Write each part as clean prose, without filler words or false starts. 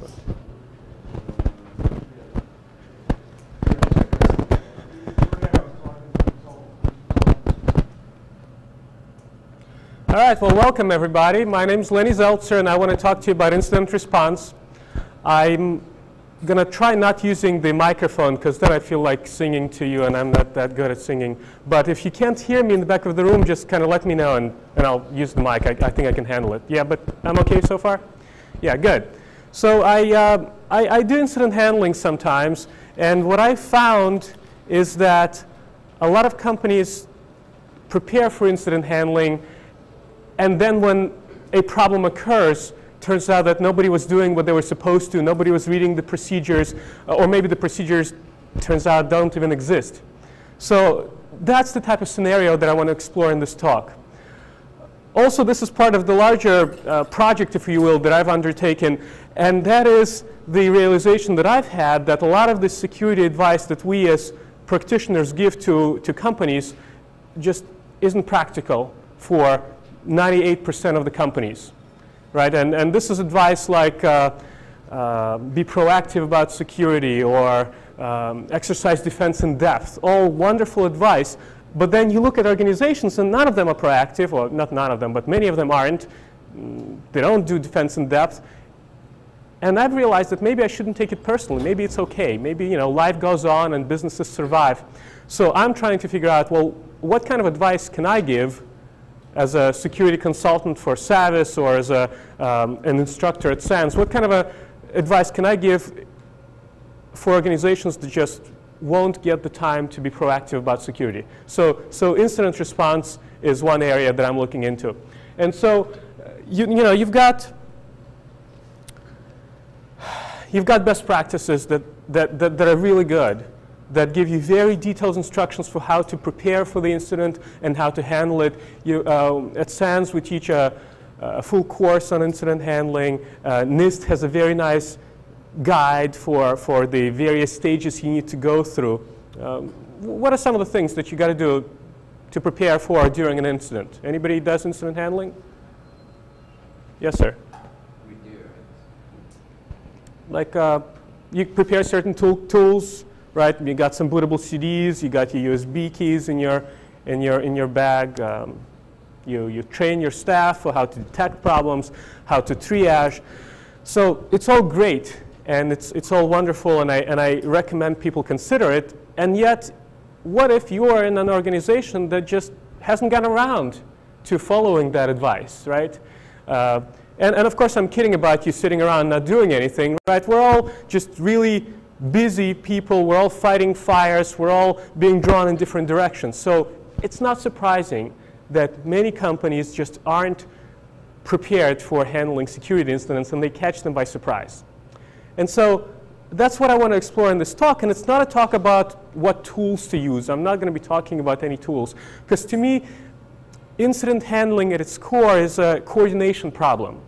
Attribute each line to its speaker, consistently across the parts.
Speaker 1: Excellent. All right, well, welcome everybody. My name is Lenny Zeltser, and I want to talk to you about incident response. I'm going to try not using the microphone, because then I feel like singing to you, and I'm not that good at singing. But if you can't hear me in the back of the room, just kind of let me know, and I'll use the mic. I think I can handle it. Yeah, but I'm OK so far? Yeah, good. So I do incident handling sometimes, and what I found is that a lot of companies prepare for incident handling, and then when a problem occurs, turns out that nobody was doing what they were supposed to, nobody was reading the procedures, or maybe the procedures, turns out, don't even exist. So that's the type of scenario that I want to explore in this talk. Also, this is part of the larger project, if you will, that I've undertaken, and that is the realization that I've had that a lot of the security advice that we as practitioners give to companies just isn't practical for 98% of the companies, right? And this is advice like be proactive about security, or exercise defense in depth, all wonderful advice. But then you look at organizations and none of them are proactive, or not none of them, but many of them aren't. They don't do defense in depth. And I've realized that maybe I shouldn't take it personally. Maybe it's OK. Maybe life goes on and businesses survive. So I'm trying to figure out, well, what kind of advice can I give as a security consultant for Savvis, or as an instructor at SANS? What kind of advice can I give for organizations that just won't get the time to be proactive about security? So incident response is one area that I'm looking into. And so you've got best practices that are really good, that give you very detailed instructions for how to prepare for the incident and how to handle it. At SANS, we teach a full course on incident handling. NIST has a very nice guide for the various stages you need to go through. What are some of the things that you got to do to prepare for during an incident? Anybody does incident handling? Yes, sir.
Speaker 2: We do.
Speaker 1: Like you prepare certain tools. Right, you got some bootable CDs, you got your USB keys in your bag. You train your staff for how to detect problems, how to triage. So it's all great, and it's all wonderful, and I recommend people consider it. And yet, what if you are in an organization that just hasn't gotten around to following that advice, right? And of course, I'm kidding about you sitting around not doing anything, right? We're all just really busy people. We're all fighting fires. We're all being drawn in different directions. So it's not surprising that many companies just aren't prepared for handling security incidents, and they catch them by surprise. And so that's what I want to explore in this talk. And it's not a talk about what tools to use. I'm not going to be talking about any tools, because to me, incident handling at its core is a coordination problem.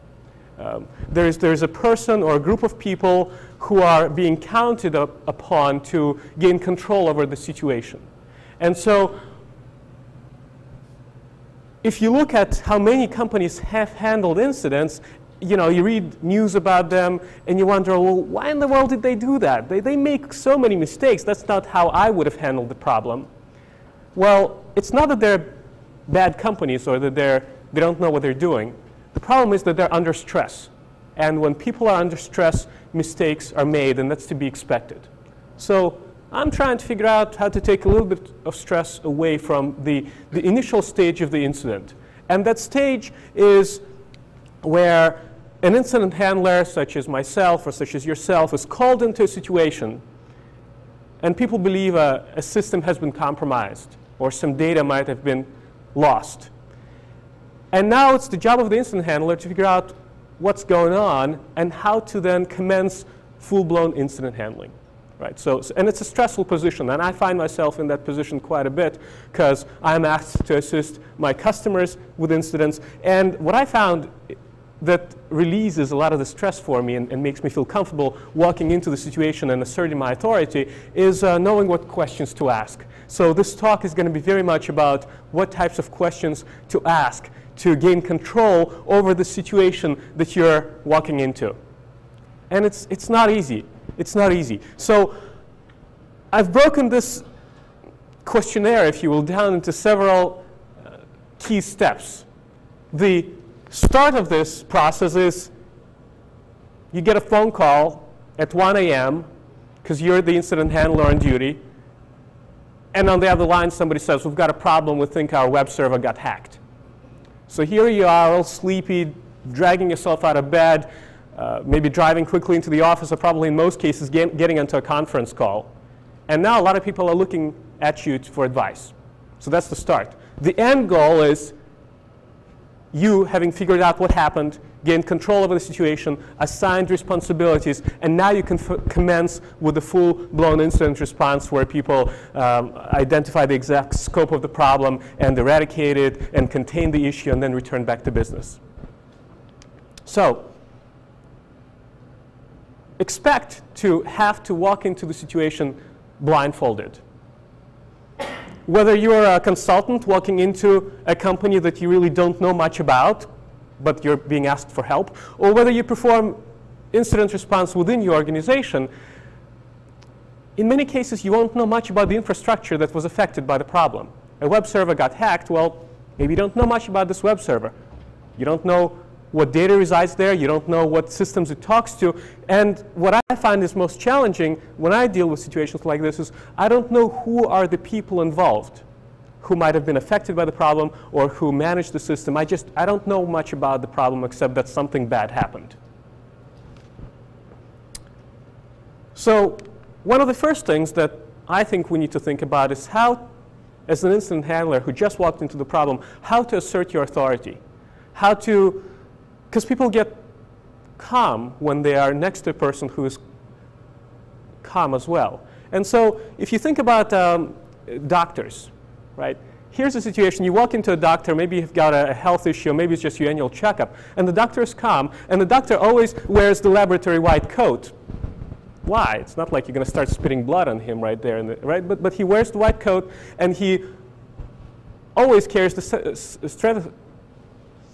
Speaker 1: There's a person or a group of people who are being counted upon to gain control over the situation. And so if you look at how many companies have handled incidents, you read news about them, and you wonder, well, why in the world did they do that? They make so many mistakes. That's not how I would have handled the problem. Well, it's not that they're bad companies or that they don't know what they're doing. The problem is that they're under stress. And when people are under stress, mistakes are made, and that's to be expected. So I'm trying to figure out how to take a little bit of stress away from the initial stage of the incident. And that stage is where an incident handler, such as myself or such as yourself, is called into a situation, and people believe a system has been compromised, or some data might have been lost. And now it's the job of the incident handler to figure out what's going on and how to then commence full-blown incident handling. Right? And it's a stressful position, and I find myself in that position quite a bit, because I'm asked to assist my customers with incidents. And what I found that releases a lot of the stress for me and makes me feel comfortable walking into the situation and asserting my authority is knowing what questions to ask. So this talk is going to be very much about what types of questions to ask to gain control over the situation that you're walking into. And it's not easy. It's not easy. So I've broken this questionnaire, if you will, down into several key steps. The start of this process is you get a phone call at 1 a.m. because you're the incident handler on duty, and on the other line somebody says, we've got a problem, we think our web server got hacked. So here you are, all sleepy, dragging yourself out of bed, maybe driving quickly into the office, or probably in most cases getting onto a conference call. And now a lot of people are looking at you for advice. So that's the start. The end goal is you having figured out what happened, gained control over the situation, assigned responsibilities, and now you can commence with the full-blown incident response where people identify the exact scope of the problem and eradicate it and contain the issue and then return back to business. So expect to have to walk into the situation blindfolded. Whether you're a consultant walking into a company that you really don't know much about, but you're being asked for help, or whether you perform incident response within your organization, in many cases you won't know much about the infrastructure that was affected by the problem. A web server got hacked, well, maybe you don't know much about this web server. You don't know what data resides there, you don't know what systems it talks to, and what I find is most challenging when I deal with situations like this is I don't know who are the people involved who might have been affected by the problem or who manage the system. I don't know much about the problem except that something bad happened. So one of the first things that I think we need to think about is how, as an incident handler who just walked into the problem, how to assert your authority. How to, because people get calm when they are next to a person who is calm as well. And so if you think about doctors, right? Here's a situation, you walk into a doctor, maybe you've got a health issue, maybe it's just your annual checkup, and the doctor is calm, and the doctor always wears the laboratory white coat. Why? It's not like you're going to start spitting blood on him right there, right? But he wears the white coat, and he always carries the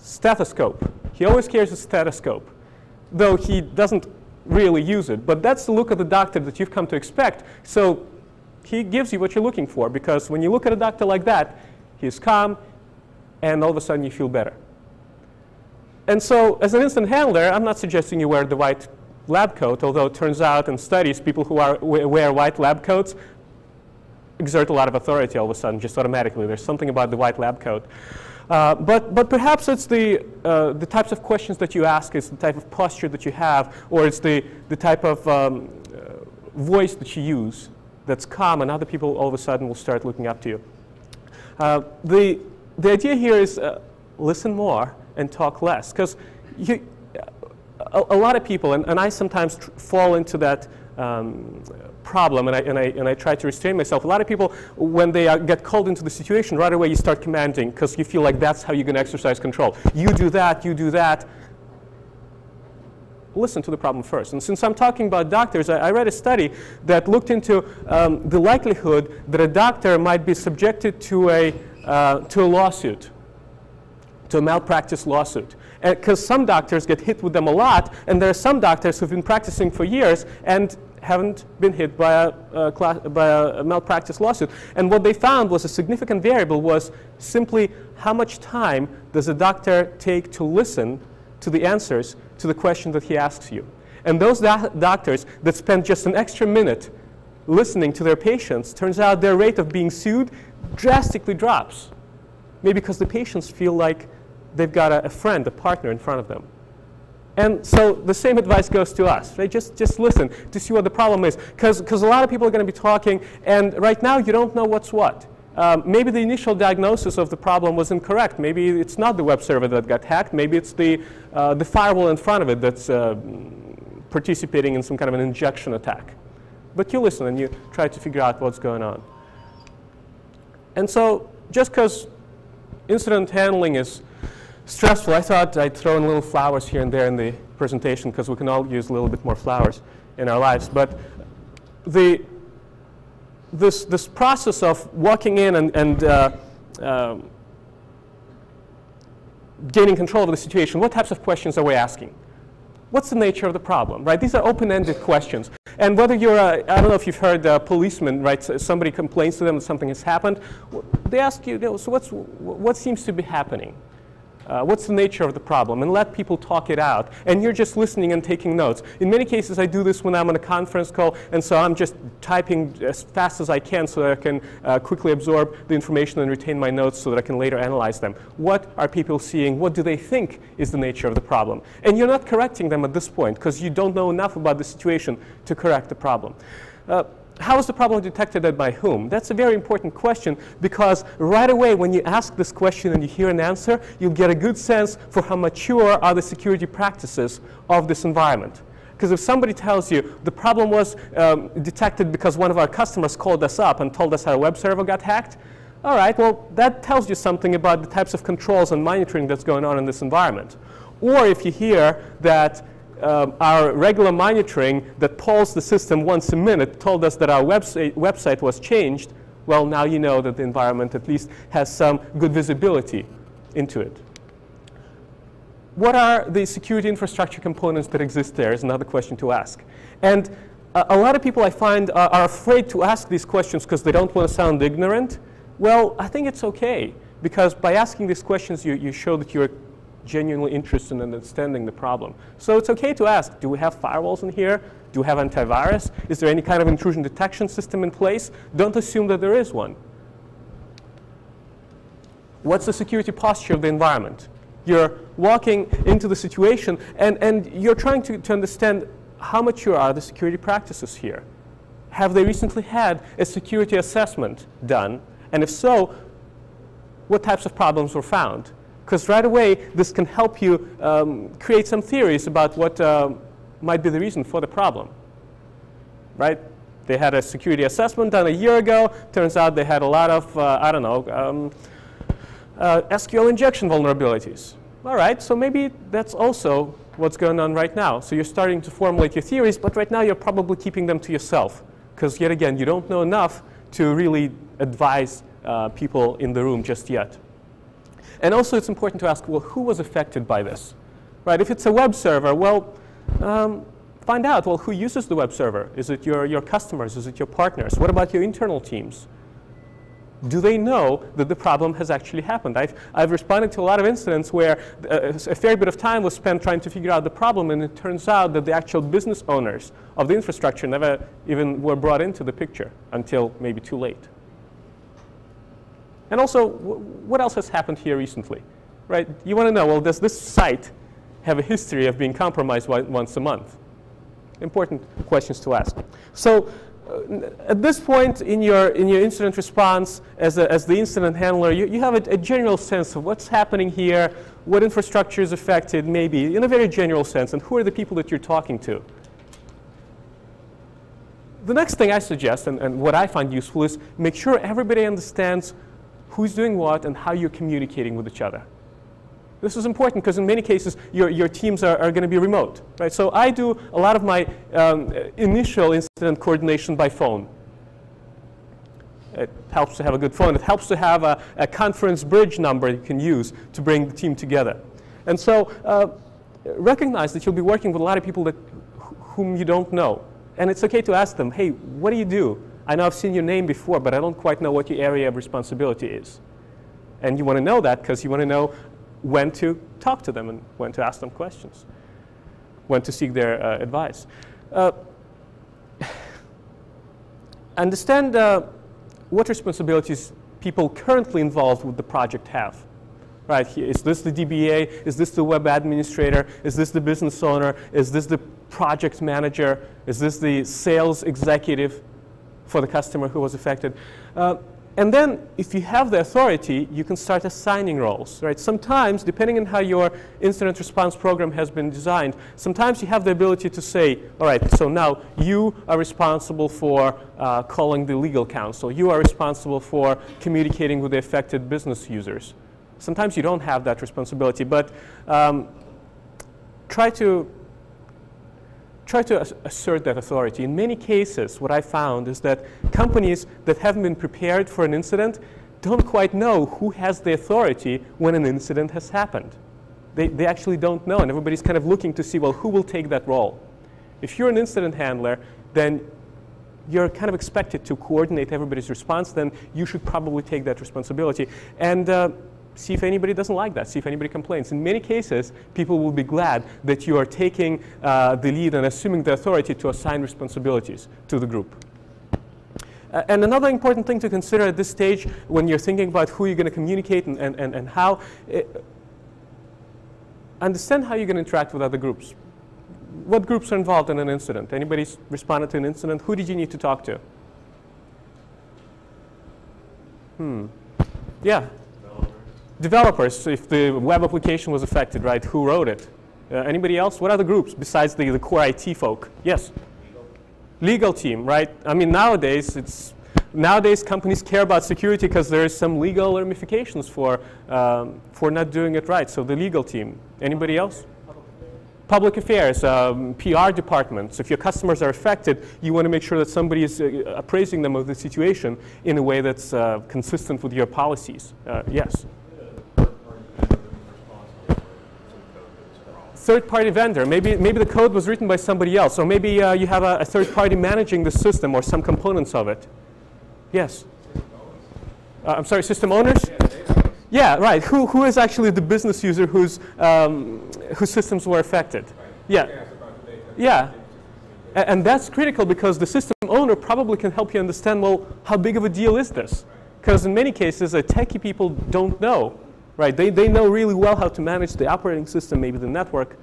Speaker 1: stethoscope. He always carries a stethoscope, though he doesn't really use it. But that's the look of the doctor that you've come to expect. So he gives you what you're looking for, because when you look at a doctor like that, he's calm, and all of a sudden you feel better. And so as an incident handler, I'm not suggesting you wear the white lab coat, although it turns out in studies, people who wear white lab coats exert a lot of authority all of a sudden, just automatically. There's something about the white lab coat. But perhaps it's the types of questions that you ask, it's the type of posture that you have, or it's the type of voice that you use that's calm, and other people all of a sudden will start looking up to you. The idea here is listen more and talk less, because a lot of people, and I sometimes fall into that problem, and I try to restrain myself. A lot of people, when they get called into the situation, right away you start commanding, because you feel like that's how you're going to exercise control. You do that, you do that. Listen to the problem first. And since I'm talking about doctors, I read a study that looked into the likelihood that a doctor might be subjected to a lawsuit, to a malpractice lawsuit. Because some doctors get hit with them a lot, and there are some doctors who've been practicing for years and haven't been hit by a malpractice lawsuit. And what they found was a significant variable was simply how much time does a doctor take to listen to the answers to the question that he asks you. And those doctors that spend just an extra minute listening to their patients, turns out their rate of being sued drastically drops. Maybe because the patients feel like they've got a friend, a partner in front of them. And so the same advice goes to us, right? Just listen to see what the problem is. Because a lot of people are going to be talking, and right now you don't know what's what. Maybe the initial diagnosis of the problem was incorrect. Maybe it's not the web server that got hacked. Maybe it's the firewall in front of it that's participating in some kind of an injection attack. But you listen and you try to figure out what's going on. And so just because incident handling is stressful, I thought I'd throw in little flowers here and there in the presentation, because we can all use a little bit more flowers in our lives. But this process of walking in and gaining control of the situation, what types of questions are we asking? What's the nature of the problem, right? These are open-ended questions. And whether you're I don't know if you've heard a policeman, right? So somebody complains to them that something has happened. They ask you, so what seems to be happening? What's the nature of the problem? And let people talk it out. And you're just listening and taking notes. In many cases, I do this when I'm on a conference call, and so I'm just typing as fast as I can so that I can quickly absorb the information and retain my notes so that I can later analyze them. What are people seeing? What do they think is the nature of the problem? And you're not correcting them at this point because you don't know enough about the situation to correct the problem. How is the problem detected and by whom? That's a very important question because right away when you ask this question and you hear an answer, you'll get a good sense for how mature are the security practices of this environment. Because if somebody tells you the problem was detected because one of our customers called us up and told us our web server got hacked, all right, well, that tells you something about the types of controls and monitoring that's going on in this environment. Or if you hear that our regular monitoring that polls the system once a minute told us that our website was changed, well, now you know that the environment at least has some good visibility into it. What are the security infrastructure components that exist there is another question to ask. And a lot of people I find are afraid to ask these questions because they don't want to sound ignorant. Well, I think it's okay, because by asking these questions, you show that you're genuinely interested in understanding the problem. So it's okay to ask, do we have firewalls in here? Do we have antivirus? Is there any kind of intrusion detection system in place? Don't assume that there is one. What's the security posture of the environment? You're walking into the situation and you're trying to understand how mature are the security practices here. Have they recently had a security assessment done? And if so, what types of problems were found? Because right away, this can help you create some theories about what might be the reason for the problem, right? They had a security assessment done a year ago. Turns out they had a lot of, I don't know, SQL injection vulnerabilities. All right, so maybe that's also what's going on right now. So you're starting to formulate your theories, but right now you're probably keeping them to yourself. Because yet again, you don't know enough to really advise people in the room just yet. And also it's important to ask, well, who was affected by this? Right, if it's a web server, well, find out, well, who uses the web server? Is it your customers? Is it your partners? What about your internal teams? Do they know that the problem has actually happened? I've responded to a lot of incidents where a fair bit of time was spent trying to figure out the problem, and it turns out that the actual business owners of the infrastructure never even were brought into the picture until maybe too late. And also, what else has happened here recently? Right? You want to know, well, does this site have a history of being compromised once a month? Important questions to ask. So at this point in your incident response, as the incident handler, you have a general sense of what's happening here, what infrastructure is affected, maybe, in a very general sense, and who are the people that you're talking to. The next thing I suggest, and what I find useful, is make sure everybody understands who's doing what and how you're communicating with each other. This is important because in many cases your teams are going to be remote, right? So I do a lot of my initial incident coordination by phone. It helps to have a good phone. It helps to have a conference bridge number you can use to bring the team together. And so recognize that you'll be working with a lot of people whom you don't know. And it's okay to ask them, hey, what do you do? I know I've seen your name before, but I don't quite know what your area of responsibility is. And you want to know that because you want to know when to talk to them and when to ask them questions, when to seek their advice. Understand what responsibilities people currently involved with the project have. Right? Is this the DBA? Is this the web administrator? Is this the business owner? Is this the project manager? Is this the sales executive for the customer who was affected? And then, if you have the authority, you can start assigning roles, right? Sometimes, depending on how your incident response program has been designed, sometimes you have the ability to say, all right, so now you are responsible for calling the legal counsel. You are responsible for communicating with the affected business users. Sometimes you don't have that responsibility, but try to assert that authority. In many cases, what I found is that companies that haven't been prepared for an incident don't quite know who has the authority when an incident has happened. They actually don't know, and everybody's kind of looking to see, well, who will take that role? If you're an incident handler, then you're kind of expected to coordinate everybody's response, then you should probably take that responsibility. And see if anybody doesn't like that, see if anybody complains. In many cases, people will be glad that you are taking the lead and assuming the authority to assign responsibilities to the group. And another important thing to consider at this stage when you're thinking about who you're going to communicate and how, understand how you're going to interact with other groups. What groups are involved in an incident? Anybody responded to an incident? Who did you need to talk to? Yeah. Developers, if the web application was affected, right? Who wrote it? Anybody else? What other groups besides the core IT folk? Yes? Legal team, right? I mean, nowadays companies care about security because there is some legal ramifications for not doing it right. So the legal team. Anybody else? Public affairs, PR departments. If your customers are affected, you want to make sure that somebody is appraising them of the situation in a way that's consistent with your policies. Yes? Third-party vendor. Maybe the code was written by somebody else, or maybe you have a third party managing the system or some components of it. Yes? I'm sorry, system owners? Yeah, right. Who is actually the business user whose systems were affected? Yeah. Yeah. And that's critical because the system owner probably can help you understand, well, how big of a deal is this? Because in many cases, techie people don't know. Right, they know really well how to manage the operating system, maybe the network.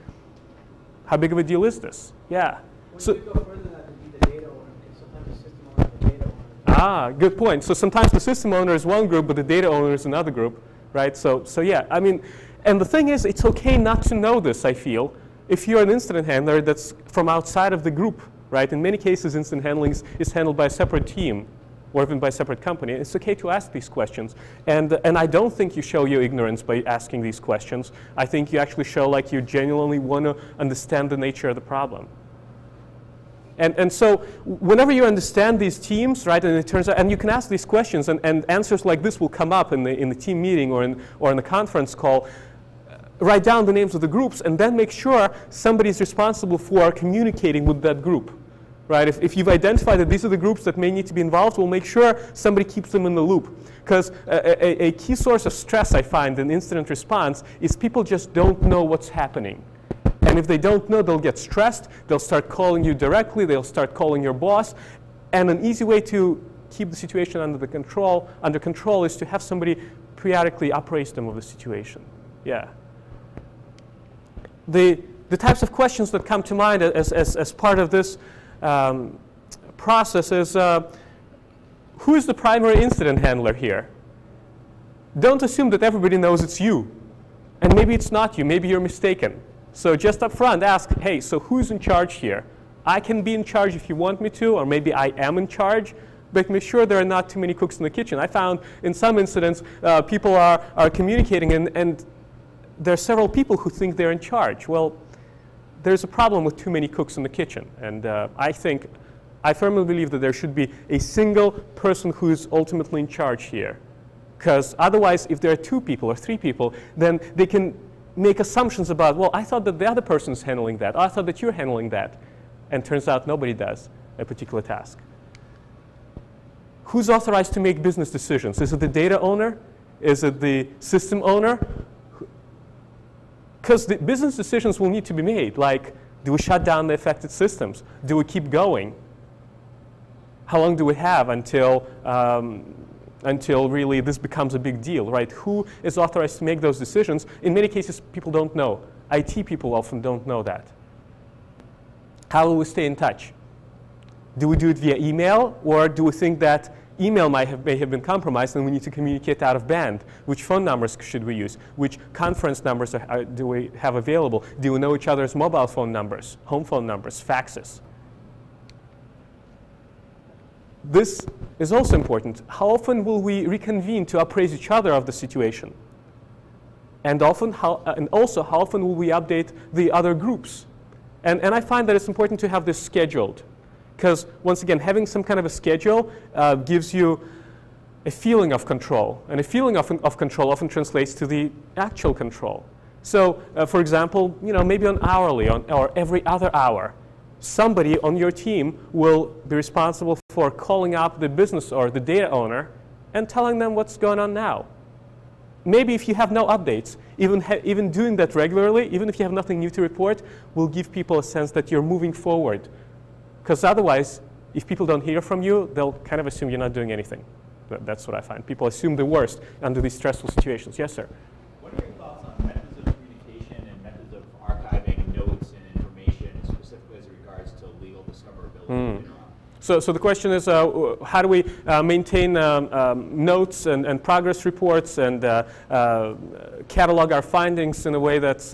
Speaker 1: How big of a deal is this? Yeah.
Speaker 2: So you go further than that to be the data owner, because sometimes the system owner is the data owner.
Speaker 1: Ah, good point. So sometimes the system owner is one group, but the data owner is another group, right? So yeah, I mean, and the thing is, it's okay not to know this, I feel, if you're an incident handler that's from outside of the group, right? In many cases, incident handling is handled by a separate team, or even by a separate company. It's okay to ask these questions. And I don't think you show your ignorance by asking these questions. I think you actually show like you genuinely want to understand the nature of the problem. And so whenever you understand these teams, right, and it turns out, and you can ask these questions, and answers like this will come up in the team meeting or in the conference call, write down the names of the groups, and then make sure somebody's responsible for communicating with that group. Right? If you've identified that these are the groups that may need to be involved, we'll make sure somebody keeps them in the loop. Because a key source of stress I find in incident response is people just don't know what's happening. And if they don't know, they'll get stressed. They'll start calling you directly. They'll start calling your boss. And an easy way to keep the situation under control is to have somebody periodically appraise them of the situation. Yeah. The types of questions that come to mind as part of this process is, who is the primary incident handler here? Don't assume that everybody knows it's you. And maybe it's not you. Maybe you're mistaken. So just up front, ask, hey, so who's in charge here? I can be in charge if you want me to, or maybe I am in charge, but make sure there are not too many cooks in the kitchen. I found in some incidents, people are communicating, and there are several people who think they're in charge. Well, there's a problem with too many cooks in the kitchen. And I firmly believe that there should be a single person who is ultimately in charge here. Because otherwise, if there are 2 people or 3 people, then they can make assumptions about, well, I thought that the other person is handling that. I thought that you're handling that. And turns out nobody does a particular task. Who's authorized to make business decisions? Is it the data owner? Is it the system owner? Because the business decisions will need to be made, like, do we shut down the affected systems? Do we keep going? How long do we have until really this becomes a big deal, right? Who is authorized to make those decisions? In many cases, people don't know. IT people often don't know that. How will we stay in touch? Do we do it via email, or do we think that email may have been compromised and we need to communicate out of band? Which phone numbers should we use? Which conference numbers do we have available? Do we know each other's mobile phone numbers, home phone numbers, faxes? This is also important. How often will we reconvene to appraise each other of the situation? And also, how often will we update the other groups? And I find that it's important to have this scheduled. Because, once again, having some kind of a schedule gives you a feeling of control. And a feeling of control often translates to the actual control. So, for example, maybe on hourly or every other hour, somebody on your team will be responsible for calling up the business or the data owner and telling them what's going on now. Maybe if you have no updates, even doing that regularly, even if you have nothing new to report, will give people a sense that you're moving forward. Because otherwise, if people don't hear from you, they'll kind of assume you're not doing anything. That's what I find. People assume the worst under these stressful situations. Yes, sir?
Speaker 3: What are your thoughts on methods of communication and methods of archiving notes and information, specifically as regards to legal discoverability?
Speaker 1: So the question is, how do we maintain notes and progress reports and catalog our findings in a way that's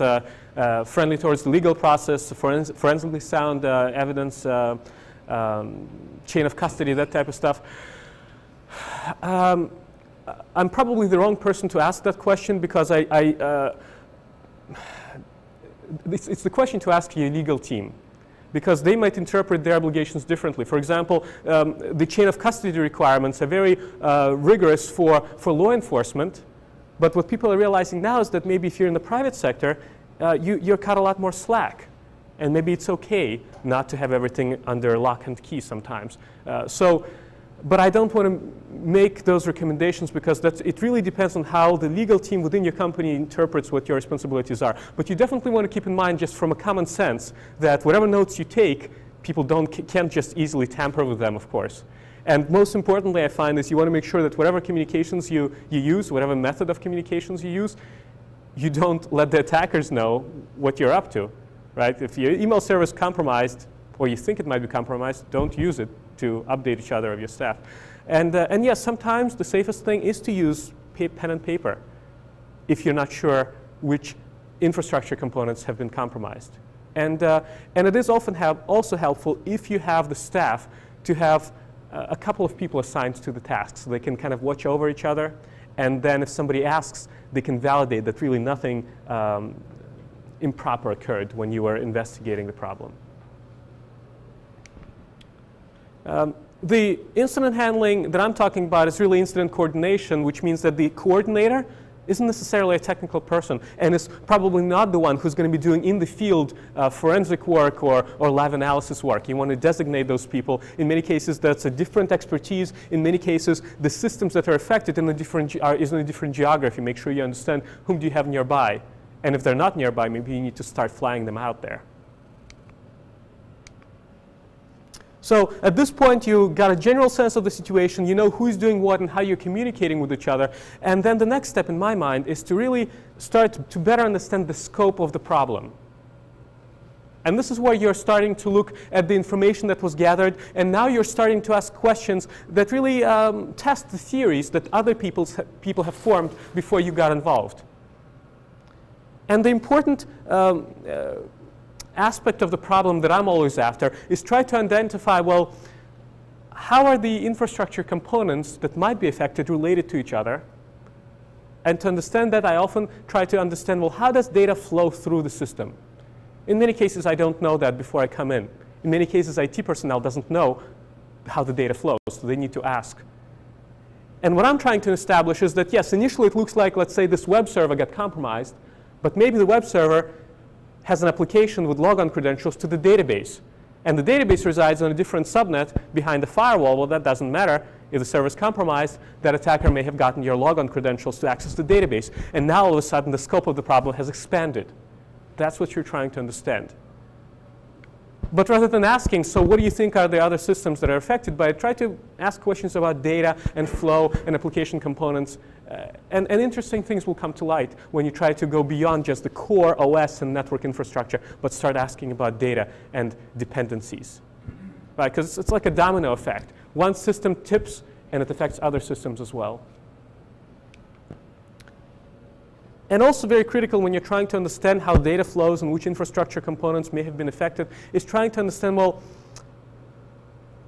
Speaker 1: friendly towards the legal process, forensically sound evidence, chain of custody, that type of stuff? I'm probably the wrong person to ask that question because it's the question to ask your legal team, because they might interpret their obligations differently. For example, the chain of custody requirements are very rigorous for law enforcement, but what people are realizing now is that maybe if you're in the private sector, you're cut a lot more slack. And maybe it's okay not to have everything under lock and key sometimes. But I don't want to make those recommendations because it really depends on how the legal team within your company interprets what your responsibilities are. But you definitely want to keep in mind, just from a common sense, that whatever notes you take, people can't just easily tamper with them, of course. And most importantly, I find is you want to make sure that whatever communications you use, whatever method of communications you use, you don't let the attackers know what you're up to, right? If your email server is compromised, or you think it might be compromised, don't use it to update each other of your staff. And yes, sometimes the safest thing is to use pen and paper if you're not sure which infrastructure components have been compromised. And it is often also helpful if you have the staff to have a couple of people assigned to the task, so they can kind of watch over each other. And then if somebody asks, they can validate that really nothing improper occurred when you were investigating the problem. The incident handling that I'm talking about is really incident coordination, which means that the coordinator isn't necessarily a technical person and is probably not the one who's going to be doing in the field forensic work or live analysis work. You want to designate those people. In many cases, that's a different expertise. In many cases, the systems that are affected is in a different geography. Make sure you understand whom do you have nearby. And if they're not nearby, maybe you need to start flying them out there. So at this point, you got a general sense of the situation. You know who's doing what and how you're communicating with each other. And then the next step in my mind is to really start to better understand the scope of the problem. And this is where you're starting to look at the information that was gathered. And now you're starting to ask questions that really test the theories that other people have formed before you got involved. And the important aspect of the problem that I'm always after is try to identify, well, how are the infrastructure components that might be affected related to each other? And to understand that, I often try to understand, well, how does data flow through the system? In many cases, I don't know that before I come in. In many cases, IT personnel doesn't know how the data flows, so they need to ask. And what I'm trying to establish is that, yes, initially it looks like, let's say, this web server got compromised, but maybe the web server has an application with logon credentials to the database. And the database resides on a different subnet behind the firewall. Well, that doesn't matter. If the server is compromised, that attacker may have gotten your logon credentials to access the database. And now, all of a sudden, the scope of the problem has expanded. That's what you're trying to understand. But rather than asking, so what do you think are the other systems that are affected by it, try to ask questions about data and flow and application components. And interesting things will come to light when you try to go beyond just the core OS and network infrastructure, but start asking about data and dependencies. Right? Because it's like a domino effect. One system tips, and it affects other systems as well. And also very critical when you're trying to understand how data flows and which infrastructure components may have been affected is trying to understand, well,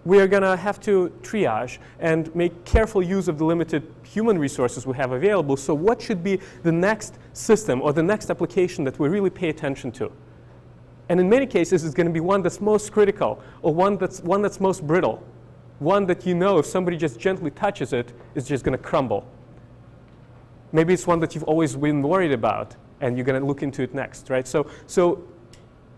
Speaker 1: we are going to have to triage and make careful use of the limited human resources we have available. So what should be the next system or the next application that we really pay attention to? And in many cases, it's going to be one that's most critical or one that's most brittle, one that you know if somebody just gently touches it, it's just going to crumble. Maybe it's one that you've always been worried about, and you're going to look into it next, right? So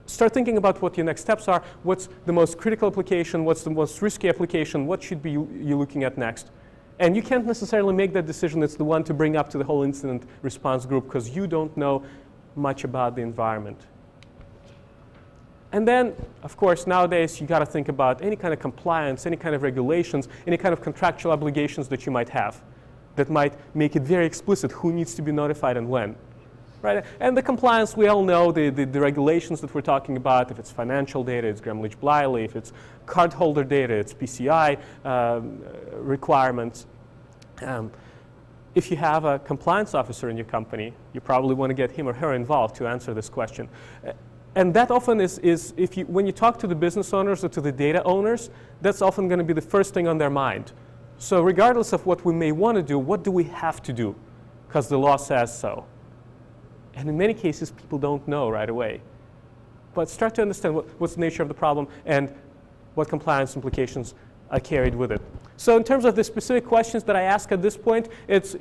Speaker 1: start thinking about what your next steps are. What's the most critical application? What's the most risky application? What should be you looking at next? And you can't necessarily make that decision. It's the one to bring up to the whole incident response group because you don't know much about the environment. And then, of course, nowadays, you got to think about any kind of compliance, any kind of regulations, any kind of contractual obligations that you might have that might make it very explicit who needs to be notified and when. Right? And the compliance, we all know the regulations that we're talking about. If it's financial data, it's Gremlich-Bliley. If it's cardholder data, it's PCI requirements. If you have a compliance officer in your company, you probably want to get him or her involved to answer this question. And that often is when you talk to the business owners or to the data owners, that's often going to be the first thing on their mind. So regardless of what we may want to do, what do we have to do? Because the law says so. And in many cases, people don't know right away. But start to understand what's the nature of the problem and what compliance implications are carried with it. So in terms of the specific questions that I ask at this point, it's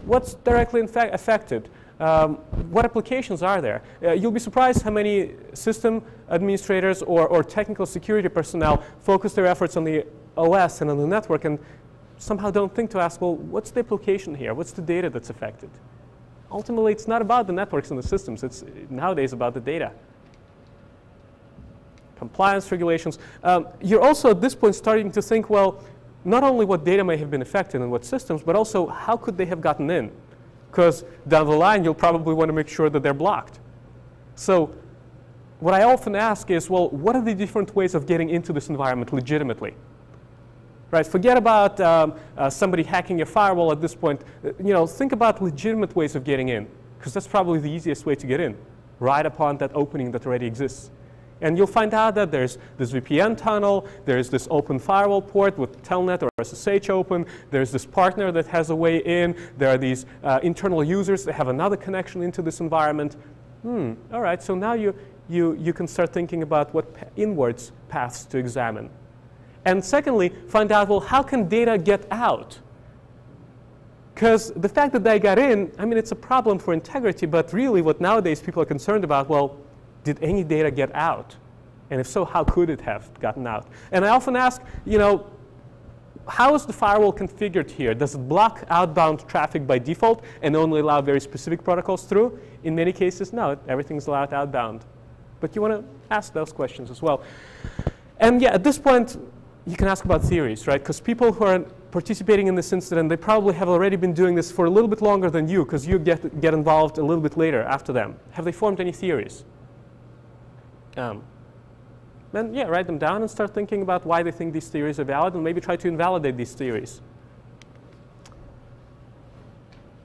Speaker 1: what's directly affected? What applications are there? You'll be surprised how many system administrators or technical security personnel focus their efforts on the OS and on the network and somehow don't think to ask, well, what's the application here? What's the data that's affected? Ultimately, it's not about the networks and the systems. It's nowadays about the data. Compliance regulations. You're also at this point starting to think, well, not only what data may have been affected and what systems, but also how could they have gotten in? Because down the line, you'll probably want to make sure that they're blocked. So what I often ask is, well, what are the different ways of getting into this environment legitimately? Right, forget about somebody hacking your firewall at this point. Think about legitimate ways of getting in, because that's probably the easiest way to get in, right upon that opening that already exists. And you'll find out that there's this VPN tunnel, there's this open firewall port with Telnet or SSH open, there's this partner that has a way in, there are these internal users that have another connection into this environment. All right, so now you can start thinking about what inwards paths to examine. And secondly, find out, well, how can data get out? Because the fact that they got in, I mean, it's a problem for integrity, but really what nowadays people are concerned about, well, did any data get out? And if so, how could it have gotten out? And I often ask, how is the firewall configured here? Does it block outbound traffic by default and only allow very specific protocols through? In many cases, no, everything's allowed outbound. But you want to ask those questions as well. And yeah, at this point, you can ask about theories, right? Because people who are participating in this incident, they probably have already been doing this for a little bit longer than you, because you get involved a little bit later after them. Have they formed any theories? Then yeah, write them down and start thinking about why they think these theories are valid, and maybe try to invalidate these theories.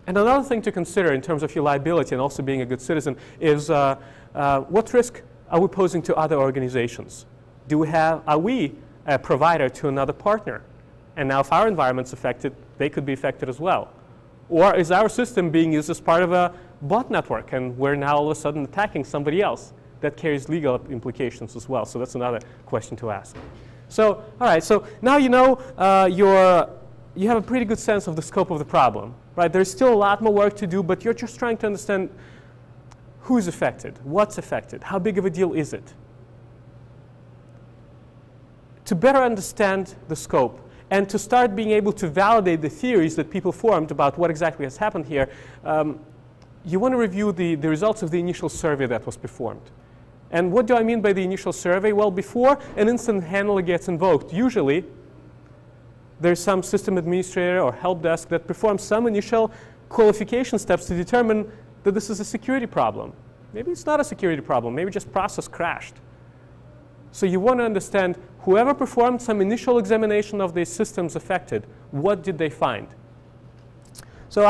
Speaker 1: And another thing to consider in terms of your liability and also being a good citizen is what risk are we posing to other organizations? Are we a provider to another partner? And now if our environment's affected, they could be affected as well. Or is our system being used as part of a bot network and we're now all of a sudden attacking somebody else? That carries legal implications as well. So that's another question to ask. So, all right, so now you know you have a pretty good sense of the scope of the problem, right? There's still a lot more work to do, but you're just trying to understand who's affected, what's affected, how big of a deal is it? To better understand the scope and to start being able to validate the theories that people formed about what exactly has happened here, you want to review the results of the initial survey that was performed. And what do I mean by the initial survey? Well, before an incident handler gets invoked, usually there's some system administrator or help desk that performs some initial qualification steps to determine that this is a security problem. Maybe it's not a security problem. Maybe just process crashed. So you want to understand whoever performed some initial examination of the systems affected, what did they find? So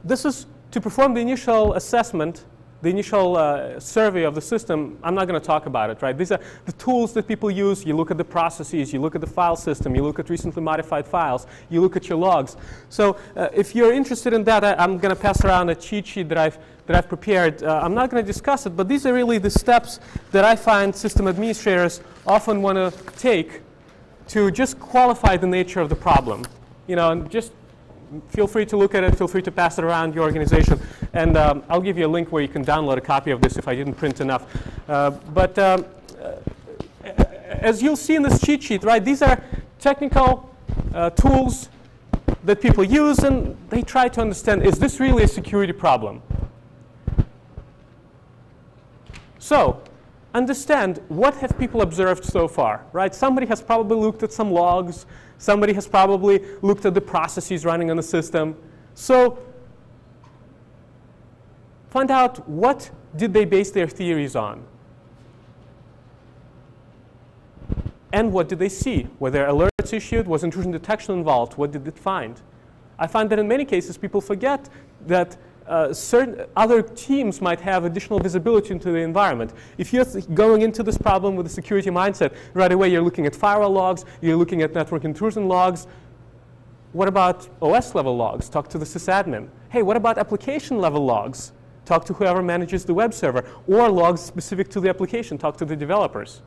Speaker 1: this is to perform the initial assessment, the initial survey of the system. I'm not going to talk about it, right? These are the tools that people use. You look at the processes, you look at the file system, you look at recently modified files, you look at your logs. So if you're interested in that, I'm going to pass around a cheat sheet that I've prepared. I'm not going to discuss it, but these are really the steps that I find system administrators often want to take to just qualify the nature of the problem. And just feel free to look at it. Feel free to pass it around your organization. And I'll give you a link where you can download a copy of this if I didn't print enough. As you'll see in this cheat sheet, right, these are technical tools that people use, and they try to understand, is this really a security problem? So understand, what have people observed so far, right? Somebody has probably looked at some logs. Somebody has probably looked at the processes running on the system. So find out, what did they base their theories on? And what did they see? Were there alerts issued? Was intrusion detection involved? What did it find? I find that in many cases, people forget that certain other teams might have additional visibility into the environment. If you're going into this problem with a security mindset, right away you're looking at firewall logs, you're looking at network intrusion logs. What about OS level logs? Talk to the sysadmin. Hey, what about application level logs? Talk to whoever manages the web server. Or logs specific to the application. Talk to the developers.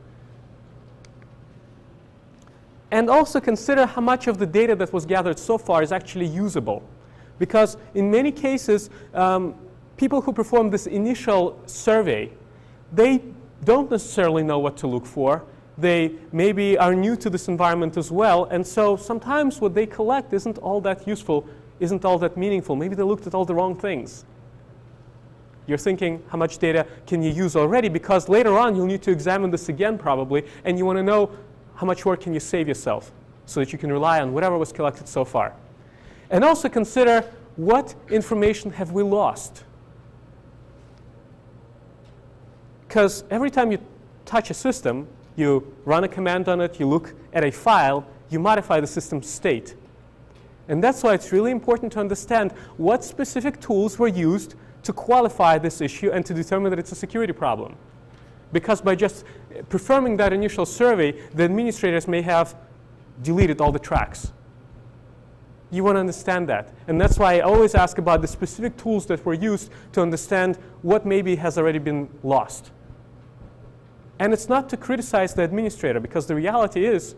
Speaker 1: And also consider how much of the data that was gathered so far is actually usable. Because in many cases, people who perform this initial survey, they don't necessarily know what to look for. They maybe are new to this environment as well. And so sometimes what they collect isn't all that useful, isn't all that meaningful. Maybe they looked at all the wrong things. You're thinking, how much data can you use already? Because later on, you'll need to examine this again probably. And you want to know, how much work can you save yourself so that you can rely on whatever was collected so far? And also consider, what information have we lost? Because every time you touch a system, you run a command on it, you look at a file, you modify the system's state. And that's why it's really important to understand what specific tools were used to qualify this issue and to determine that it's a security problem. Because by just performing that initial survey, the administrators may have deleted all the tracks. You want to understand that. And that's why I always ask about the specific tools that were used to understand what maybe has already been lost. And it's not to criticize the administrator, because the reality is,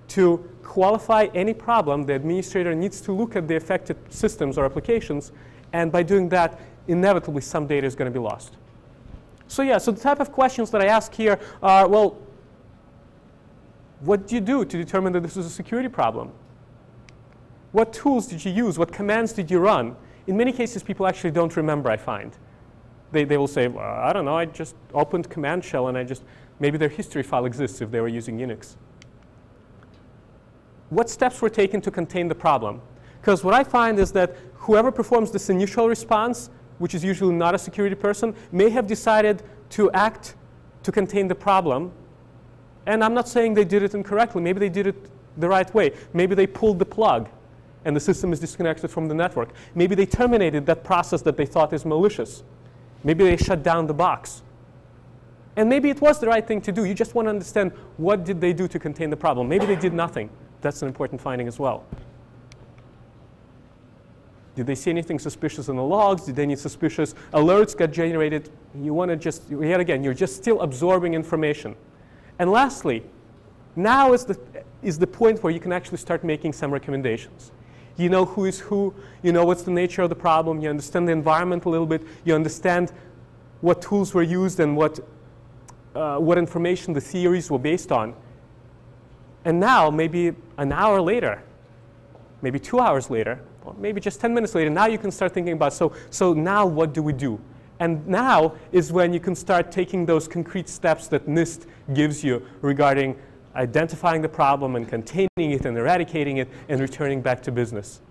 Speaker 1: to qualify any problem, the administrator needs to look at the affected systems or applications. And by doing that, inevitably, some data is going to be lost. So yeah, so the type of questions that I ask here are, well, what did you do to determine that this is a security problem? What tools did you use? What commands did you run? In many cases, people actually don't remember, I find. They will say, well, I don't know, I just opened command shell and maybe their history file exists if they were using Unix. What steps were taken to contain the problem? Because what I find is that whoever performs this initial response, which is usually not a security person, may have decided to act to contain the problem. And I'm not saying they did it incorrectly. Maybe they did it the right way. Maybe they pulled the plug and the system is disconnected from the network. Maybe they terminated that process that they thought is malicious. Maybe they shut down the box. And maybe it was the right thing to do. You just want to understand, what did they do to contain the problem? Maybe they did nothing. That's an important finding as well. Did they see anything suspicious in the logs? Did any suspicious alerts get generated? You want to just, yet again, you're just still absorbing information. And lastly, now is the point where you can actually start making some recommendations. You know who is who, you know what's the nature of the problem, you understand the environment a little bit, you understand what tools were used and what information the theories were based on. And now, maybe an hour later, maybe 2 hours later, or maybe just 10 minutes later, now you can start thinking about, so now what do we do? And now is when you can start taking those concrete steps that NIST gives you regarding identifying the problem and containing it and eradicating it and returning back to business.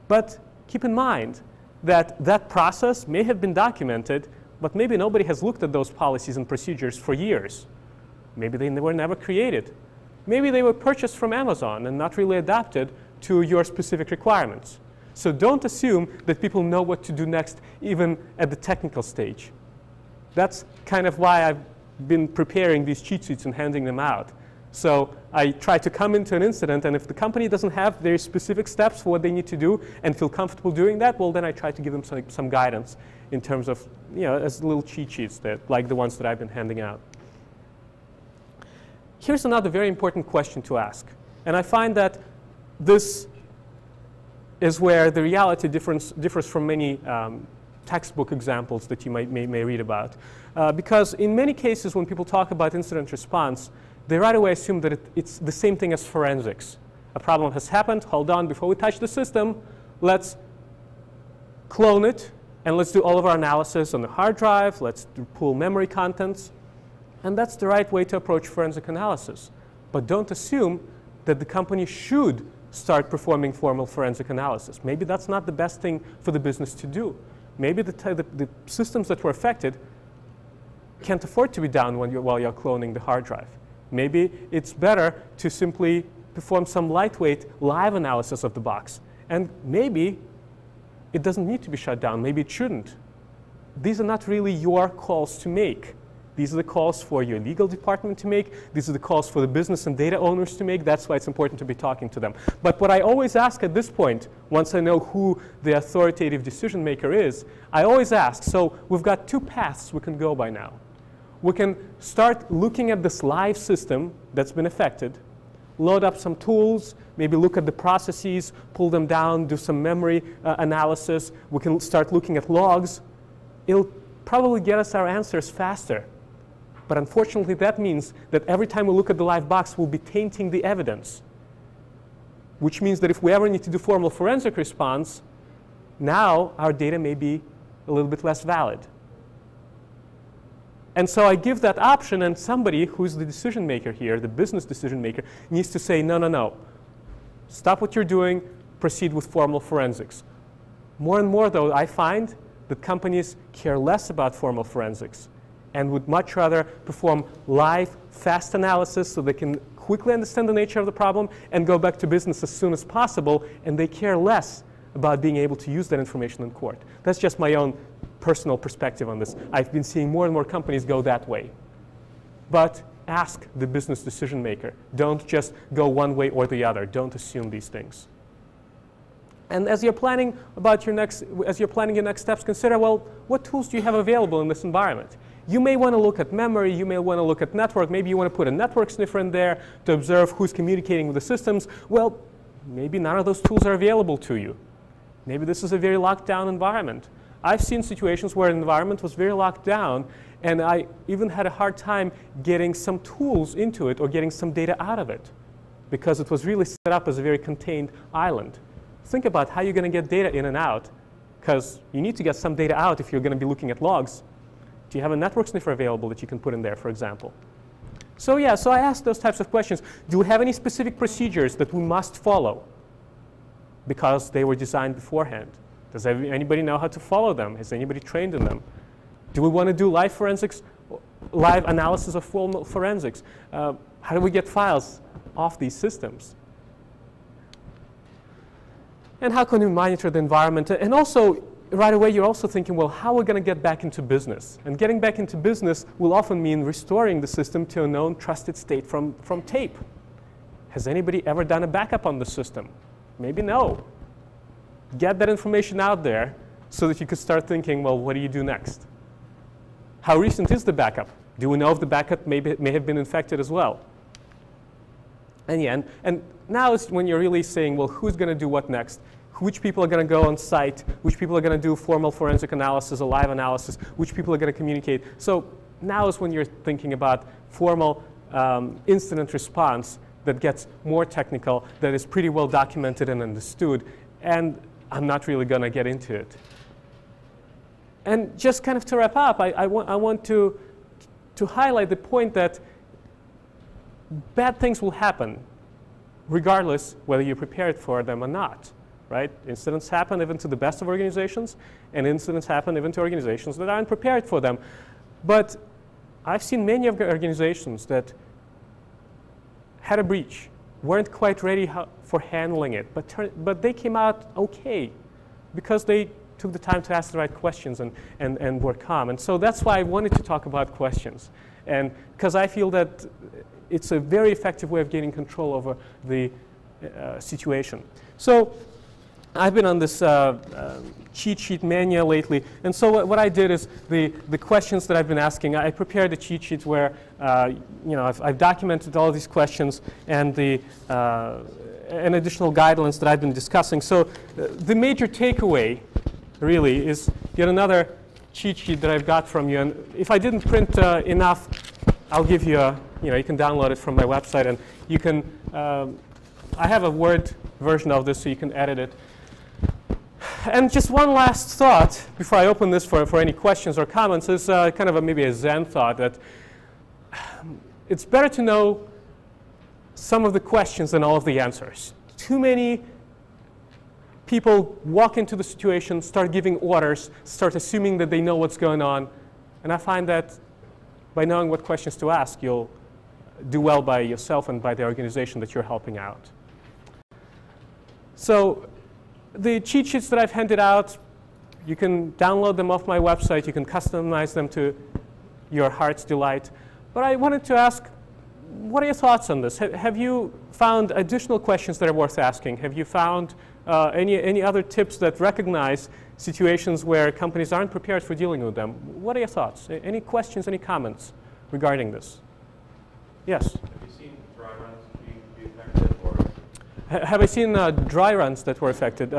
Speaker 1: But keep in mind that that process may have been documented, but maybe nobody has looked at those policies and procedures for years. Maybe they were never created. Maybe they were purchased from Amazon and not really adapted to your specific requirements. So don't assume that people know what to do next, even at the technical stage. That's kind of why I've been preparing these cheat sheets and handing them out. So I try to come into an incident, and if the company doesn't have very specific steps for what they need to do and feel comfortable doing that, well, then I try to give them some guidance in terms of, as little cheat sheets like the ones that I've been handing out. Here's another very important question to ask. And I find that this is where the reality differs from many textbook examples that you may read about. Because in many cases when people talk about incident response, they right away assume that it's the same thing as forensics. A problem has happened, hold on, before we touch the system, let's clone it, and let's do all of our analysis on the hard drive, let's pull memory contents. And that's the right way to approach forensic analysis. But don't assume that the company should start performing formal forensic analysis. Maybe that's not the best thing for the business to do. Maybe the systems that were affected can't afford to be down while you're cloning the hard drive. Maybe it's better to simply perform some lightweight live analysis of the box. And maybe it doesn't need to be shut down. Maybe it shouldn't. These are not really your calls to make. These are the calls for your legal department to make. These are the calls for the business and data owners to make. That's why it's important to be talking to them. But what I always ask at this point, once I know who the authoritative decision maker is, I always ask, so we've got two paths we can go by now. We can start looking at this live system that's been affected, load up some tools, maybe look at the processes, pull them down, do some memory analysis. We can start looking at logs. It'll probably get us our answers faster. But unfortunately, that means that every time we look at the live box, we'll be tainting the evidence, which means that if we ever need to do formal forensic response, now our data may be a little bit less valid. And so I give that option, and somebody who's the decision maker here, the business decision maker, needs to say, no, no, no. Stop what you're doing, proceed with formal forensics. More and more, though, I find that companies care less about formal forensics and would much rather perform live, fast analysis so they can quickly understand the nature of the problem and go back to business as soon as possible, and they care less about being able to use that information in court. That's just my own personal perspective on this. I've been seeing more and more companies go that way. But ask the business decision maker. Don't just go one way or the other. Don't assume these things. And as you're planning your next steps, consider, well, what tools do you have available in this environment? You may want to look at memory, you may want to look at network, maybe you want to put a network sniffer in there to observe who's communicating with the systems. Well, maybe none of those tools are available to you. Maybe this is a very locked down environment. I've seen situations where an environment was very locked down, and I even had a hard time getting some tools into it or getting some data out of it because it was really set up as a very contained island. Think about how you're going to get data in and out, because you need to get some data out if you're going to be looking at logs. Do you have a network sniffer available that you can put in there, for example? So yeah, so I asked those types of questions. Do we have any specific procedures that we must follow because they were designed beforehand? Does anybody know how to follow them? Is anybody trained in them? Do we want to do live forensics, live analysis of formal forensics? How do we get files off these systems? And how can we monitor the environment? And also, right away, you're also thinking, well, how are we going to get back into business? And getting back into business will often mean restoring the system to a known trusted state from tape. Has anybody ever done a backup on the system? Maybe no. Get that information out there so that you could start thinking, well, what do you do next? How recent is the backup? Do we know if the backup may have been infected as well? And yeah, and now is when you're really saying, well, who's going to do what next? Which people are going to go on site? Which people are going to do formal forensic analysis or live analysis? Which people are going to communicate? So now is when you're thinking about formal incident response that gets more technical, that is pretty well documented and understood. And I'm not really going to get into it. And just kind of to wrap up, I want to highlight the point that bad things will happen regardless whether you're prepared for them or not. Right? Incidents happen even to the best of organizations, and incidents happen even to organizations that aren't prepared for them. But I've seen many of the organizations that had a breach, weren't quite ready for handling it, but they came out okay because they took the time to ask the right questions and were calm. And so that's why I wanted to talk about questions, and because I feel that it's a very effective way of gaining control over the situation. So I've been on this cheat sheet mania lately, and so what I did is the questions that I've been asking, I prepared a cheat sheet where I've documented all of these questions, and and additional guidelines that I've been discussing. So the major takeaway really is yet another cheat sheet that I've got from you. And if I didn't print enough, I'll give you a, you can download it from my website, and you can, I have a Word version of this so you can edit it. And just one last thought before I open this for any questions or comments is kind of maybe a Zen thought, that it's better to know some of the questions than all of the answers. Too many people walk into the situation, start giving orders, start assuming that they know what's going on. And I find that by knowing what questions to ask, you'll do well by yourself and by the organization that you're helping out. So the cheat sheets that I've handed out, you can download them off my website. You can customize them to your heart's delight. But I wanted to ask, what are your thoughts on this? Have you found additional questions that are worth asking? Have you found any other tips that recognize situations where companies aren't prepared for dealing with them? What are your thoughts? Any questions, any comments regarding this? Yes?
Speaker 4: Have you seen dry runs be effective? Or?
Speaker 1: Have I seen dry runs that were affected?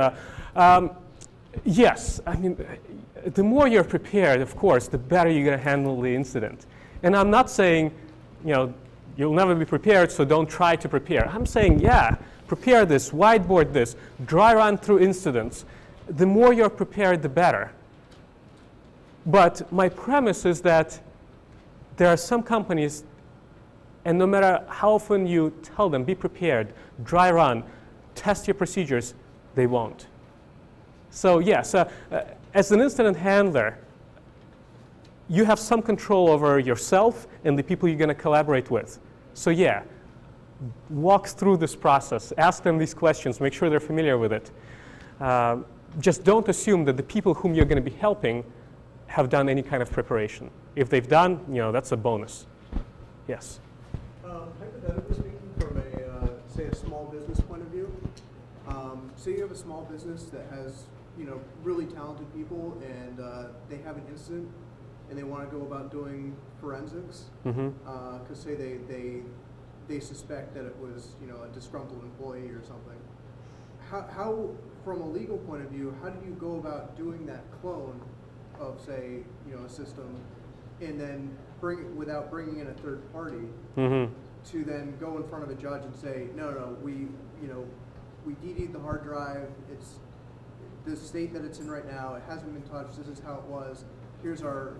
Speaker 1: Yes. I mean, the more you're prepared, of course, the better you're going to handle the incident. And I'm not saying, you'll never be prepared, so don't try to prepare. I'm saying, yeah, prepare this, whiteboard this, dry run through incidents. The more you're prepared, the better. But my premise is that there are some companies, and no matter how often you tell them, be prepared, dry run, test your procedures, they won't. So yes, as an incident handler, you have some control over yourself and the people you're going to collaborate with. So yeah, walk through this process, ask them these questions, make sure they're familiar with it. Just don't assume that the people whom you're going to be helping have done any kind of preparation. If they've done, that's a bonus. Yes?
Speaker 2: Hypothetically speaking, from a, say, a small business point of view, say you have a small business that has, really talented people, and they have an incident, and they want to go about doing forensics, because say they suspect that it was, a disgruntled employee or something. How, from a legal point of view, how do you go about doing that clone of, say, a system, and then without bringing in a third party, to then go in front of a judge and say, no, we DD'd the hard drive. It's the state that it's in right now. It hasn't been touched. This is how it was. Here's our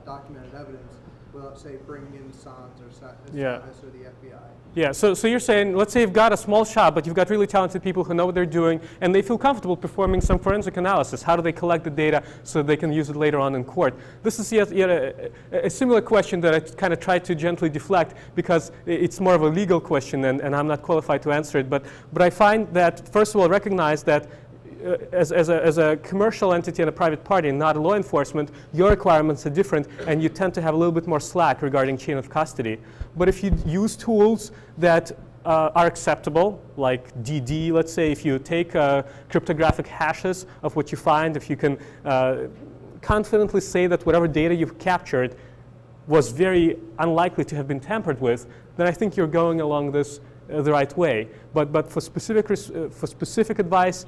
Speaker 2: documented evidence, without, say, bringing in SANS or SAVvis or the FBI.
Speaker 1: Yeah, so you're saying, let's say you've got a small shop, but you've got really talented people who know what they're doing, and they feel comfortable performing some forensic analysis. How do they collect the data so they can use it later on in court? This is yet a similar question that I kind of tried to gently deflect, because it's more of a legal question, and I'm not qualified to answer it. But I find that, first of all, recognize that as a commercial entity and a private party, not a law enforcement, your requirements are different, and you tend to have a little bit more slack regarding chain of custody. But if you use tools that are acceptable, like DD, let's say, if you take cryptographic hashes of what you find, if you can confidently say that whatever data you've captured was very unlikely to have been tampered with, then I think you're going along this the right way. But for specific advice,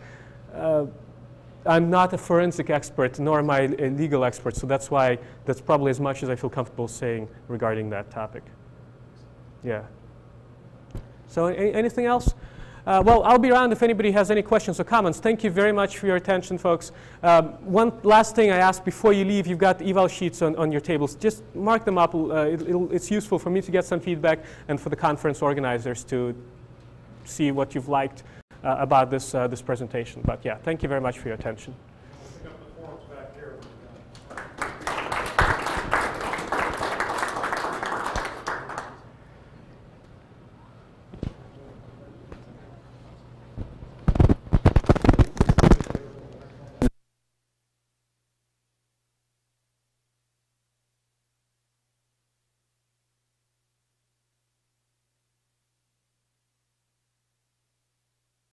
Speaker 1: I'm not a forensic expert, nor am I a legal expert, so that's probably as much as I feel comfortable saying regarding that topic. Yeah. So anything else? Well, I'll be around if anybody has any questions or comments. Thank you very much for your attention, folks. One last thing I ask before you leave, you've got eval sheets on your tables. Just mark them up. It's useful for me to get some feedback and for the conference organizers to see what you've liked about this presentation. But yeah, thank you very much for your attention.